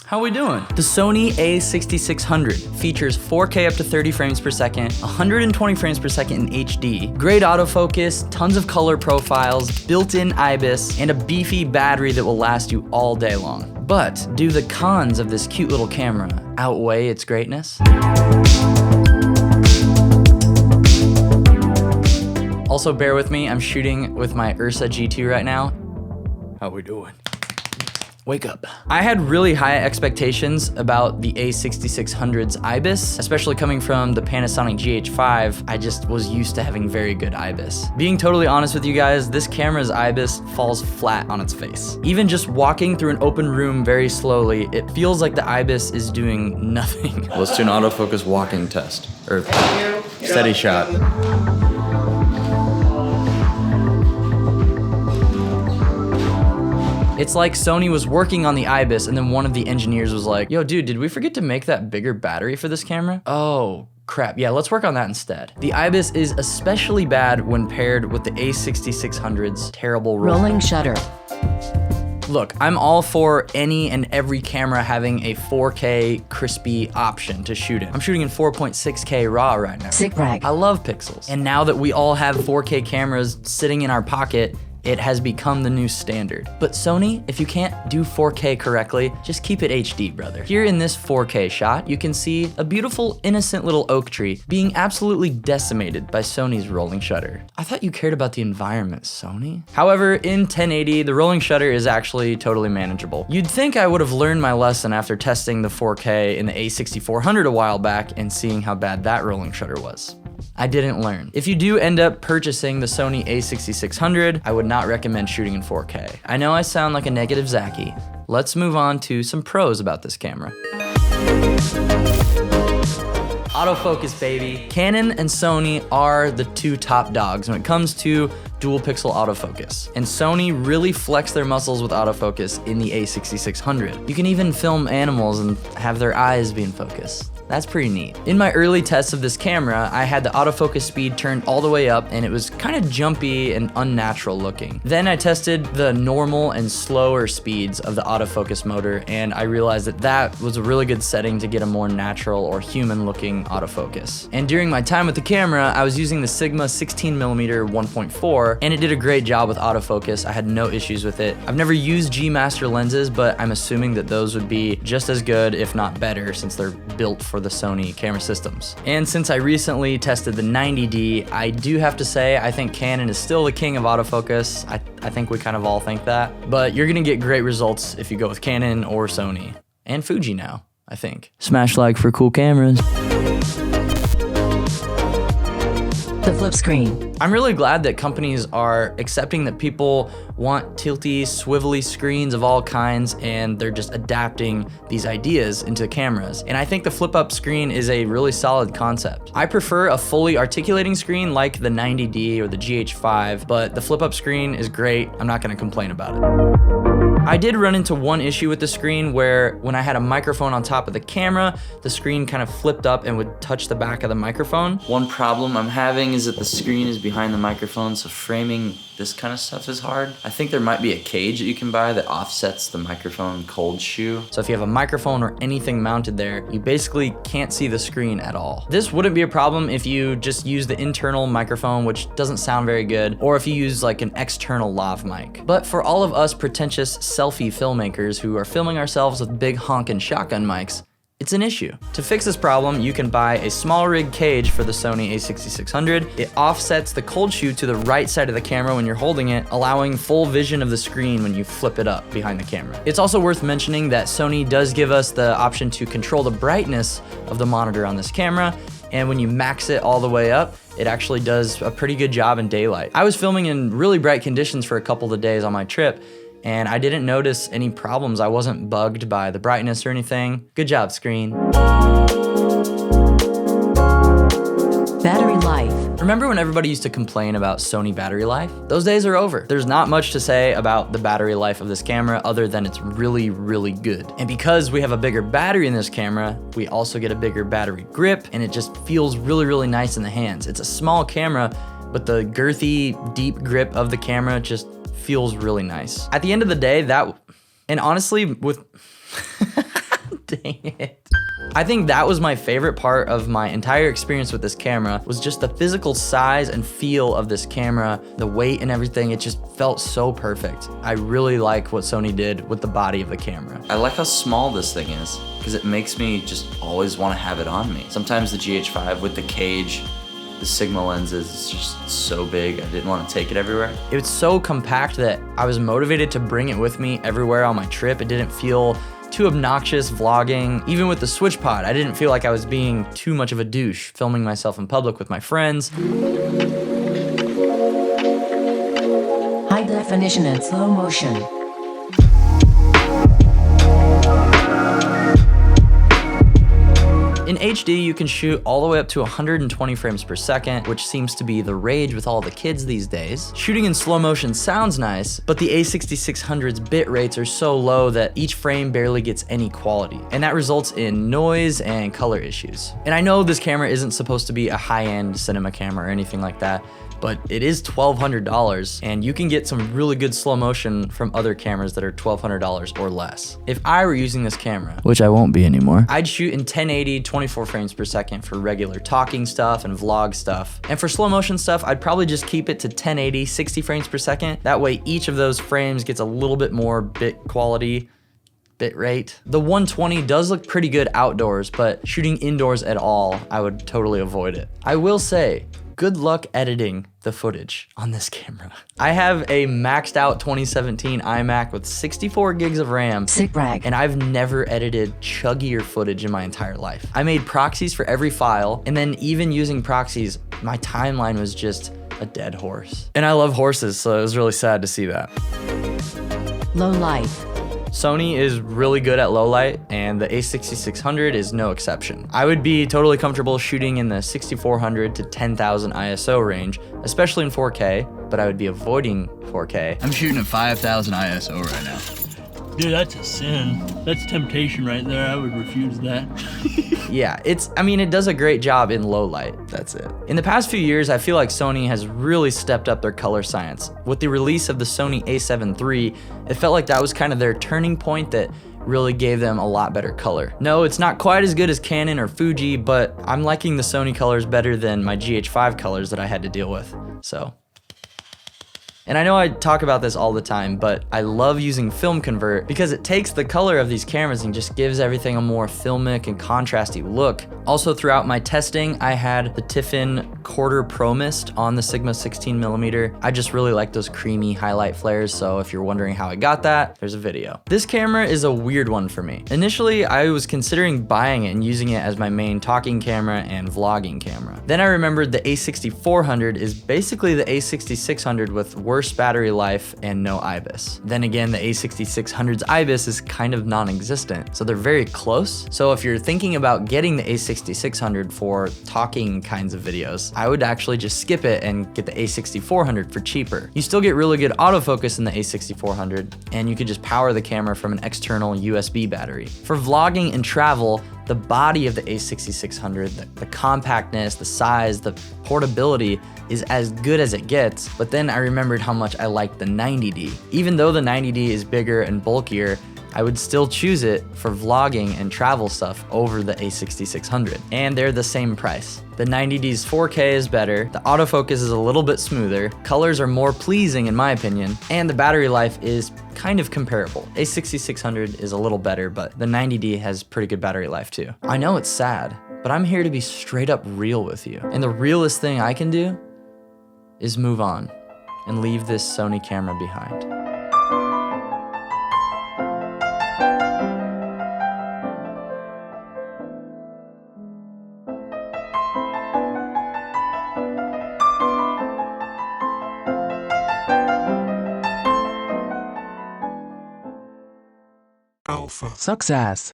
How we doing? The Sony A6600 features 4K up to 30 frames per second, 120 frames per second in HD, great autofocus, tons of color profiles, built-in IBIS, and a beefy battery that will last you all day long. But do the cons of this cute little camera outweigh its greatness? Also, bear with me, I'm shooting with my Ursa G2 right now. How we doing? Wake up. I had really high expectations about the A6600's IBIS, especially coming from the Panasonic GH5. I just was used to having very good IBIS. Being totally honest with you guys, this camera's IBIS falls flat on its face. Even just walking through an open room very slowly, it feels like the IBIS is doing nothing. Let's do an autofocus walking test, or steady shot. It's like Sony was working on the IBIS and then one of the engineers was like, yo dude, did we forget to make that bigger battery for this camera? Oh crap, yeah, let's work on that instead. The IBIS is especially bad when paired with the A6600's terrible rolling shutter. Look, I'm all for any and every camera having a 4K crispy option to shoot in. I'm shooting in 4.6K RAW right now. Sick brag. I love pixels. And now that we all have 4K cameras sitting in our pocket, it has become the new standard. But Sony, if you can't do 4K correctly, just keep it HD, brother. Here in this 4K shot, you can see a beautiful, innocent little oak tree being absolutely decimated by Sony's rolling shutter. I thought you cared about the environment, Sony. However, in 1080, the rolling shutter is actually totally manageable. You'd think I would have learned my lesson after testing the 4K in the A6400 a while back and seeing how bad that rolling shutter was. I didn't learn. If you do end up purchasing the Sony A6600, I would not recommend shooting in 4K. I know I sound like a negative Zachy. Let's move on to some pros about this camera. Autofocus, baby. Canon and Sony are the two top dogs when it comes to dual pixel autofocus. And Sony really flexed their muscles with autofocus in the A6600. You can even film animals and have their eyes be in focus. That's pretty neat. In my early tests of this camera, I had the autofocus speed turned all the way up and it was kind of jumpy and unnatural looking. Then I tested the normal and slower speeds of the autofocus motor and I realized that that was a really good setting to get a more natural or human looking autofocus. And during my time with the camera, I was using the Sigma 16mm 1.4 and it did a great job with autofocus. I had no issues with it. I've never used G Master lenses, but I'm assuming that those would be just as good, if not better, since they're built for the Sony camera systems. And since I recently tested the 90D, I do have to say I think Canon is still the king of autofocus. I think we kind of all think that. But you're gonna get great results if you go with Canon or Sony. And Fuji now, I think. Smash like for cool cameras. The flip screen. I'm really glad that companies are accepting that people want tilty, swivelly screens of all kinds and they're just adapting these ideas into cameras. And I think the flip up screen is a really solid concept. I prefer a fully articulating screen like the 90D or the GH5, but the flip up screen is great. I'm not gonna complain about it. I did run into one issue with the screen where when I had a microphone on top of the camera, the screen kind of flipped up and would touch the back of the microphone. One problem I'm having is that the screen is behind the microphone, so framing this kind of stuff is hard. I think there might be a cage that you can buy that offsets the microphone cold shoe. So if you have a microphone or anything mounted there, you basically can't see the screen at all. This wouldn't be a problem if you just use the internal microphone, which doesn't sound very good, or if you use like an external lav mic. But for all of us pretentious selfie filmmakers who are filming ourselves with big honkin' shotgun mics, it's an issue. To fix this problem, you can buy a small rig cage for the Sony A6600. It offsets the cold shoe to the right side of the camera when you're holding it, allowing full vision of the screen when you flip it up behind the camera. It's also worth mentioning that Sony does give us the option to control the brightness of the monitor on this camera, and when you max it all the way up, it actually does a pretty good job in daylight. I was filming in really bright conditions for a couple of days on my trip, and I didn't notice any problems. I wasn't bugged by the brightness or anything. Good job, screen. Battery life. Remember when everybody used to complain about Sony battery life? Those days are over. There's not much to say about the battery life of this camera other than it's really, really good. And because we have a bigger battery in this camera, we also get a bigger battery grip, and it just feels really, really nice in the hands. It's a small camera, but the girthy, deep grip of the camera just feels really nice. At the end of the day, and honestly, with Dang it. I think that was my favorite part of my entire experience with this camera, was just the physical size and feel of this camera, the weight and everything. It just felt so perfect. I really like what Sony did with the body of the camera. I like how small this thing is, because it makes me just always want to have it on me. Sometimes the GH5 with the cage, the Sigma lenses is just so big, I didn't want to take it everywhere. It's so compact that I was motivated to bring it with me everywhere on my trip. It didn't feel too obnoxious vlogging. Even with the switch pod, I didn't feel like I was being too much of a douche filming myself in public with my friends. High definition and slow motion. In HD, you can shoot all the way up to 120 frames per second, which seems to be the rage with all the kids these days. Shooting in slow motion sounds nice, but the A6600's bit rates are so low that each frame barely gets any quality, and that results in noise and color issues. And I know this camera isn't supposed to be a high-end cinema camera or anything like that, but it is $1,200, and you can get some really good slow motion from other cameras that are $1,200 or less. If I were using this camera, which I won't be anymore, I'd shoot in 1080, 24 frames per second for regular talking stuff and vlog stuff. And for slow motion stuff, I'd probably just keep it to 1080, 60 frames per second. That way each of those frames gets a little bit more bit quality, bit rate. The 120 does look pretty good outdoors, but shooting indoors at all, I would totally avoid it. I will say, good luck editing the footage on this camera. I have a maxed out 2017 iMac with 64 gigs of RAM. Sick brag. And I've never edited chuggier footage in my entire life. I made proxies for every file, and then even using proxies, my timeline was just a dead horse. And I love horses, so it was really sad to see that. Low light. Sony is really good at low light, and the A6600 is no exception. I would be totally comfortable shooting in the 6400 to 10,000 ISO range, especially in 4K, but I would be avoiding 4K. I'm shooting at 5,000 ISO right now. Dude, that's a sin. That's temptation right there. I would refuse that. Yeah, it does a great job in low light, that's it. In the past few years, I feel like Sony has really stepped up their color science. With the release of the Sony A7 III, it felt like that was kind of their turning point that really gave them a lot better color. No, it's not quite as good as Canon or Fuji, but I'm liking the Sony colors better than my GH5 colors that I had to deal with, so. And I know I talk about this all the time, but I love using Film Convert because it takes the color of these cameras and just gives everything a more filmic and contrasty look. Also, throughout my testing, I had the Tiffin Quarter Pro Mist on the Sigma 16mm. I just really like those creamy highlight flares, so if you're wondering how I got that, there's a video. This camera is a weird one for me. Initially, I was considering buying it and using it as my main talking camera and vlogging camera. Then I remembered the A6400 is basically the A6600 with worse battery life and no IBIS. Then again, the A6600's IBIS is kind of non-existent, so they're very close. So if you're thinking about getting the A6600 for talking kinds of videos, I would actually just skip it and get the A6400 for cheaper. You still get really good autofocus in the A6400, and you could just power the camera from an external USB battery. For vlogging and travel, the body of the A6600, the compactness, the size, the portability is as good as it gets, but then I remembered how much I liked the 90D. Even though the 90D is bigger and bulkier, I would still choose it for vlogging and travel stuff over the A6600, and they're the same price. The 90D's 4K is better, the autofocus is a little bit smoother, colors are more pleasing in my opinion, and the battery life is kind of comparable. A6600 is a little better, but the 90D has pretty good battery life too. I know it's sad, but I'm here to be straight up real with you. And the realest thing I can do is move on and leave this Sony camera behind. Success.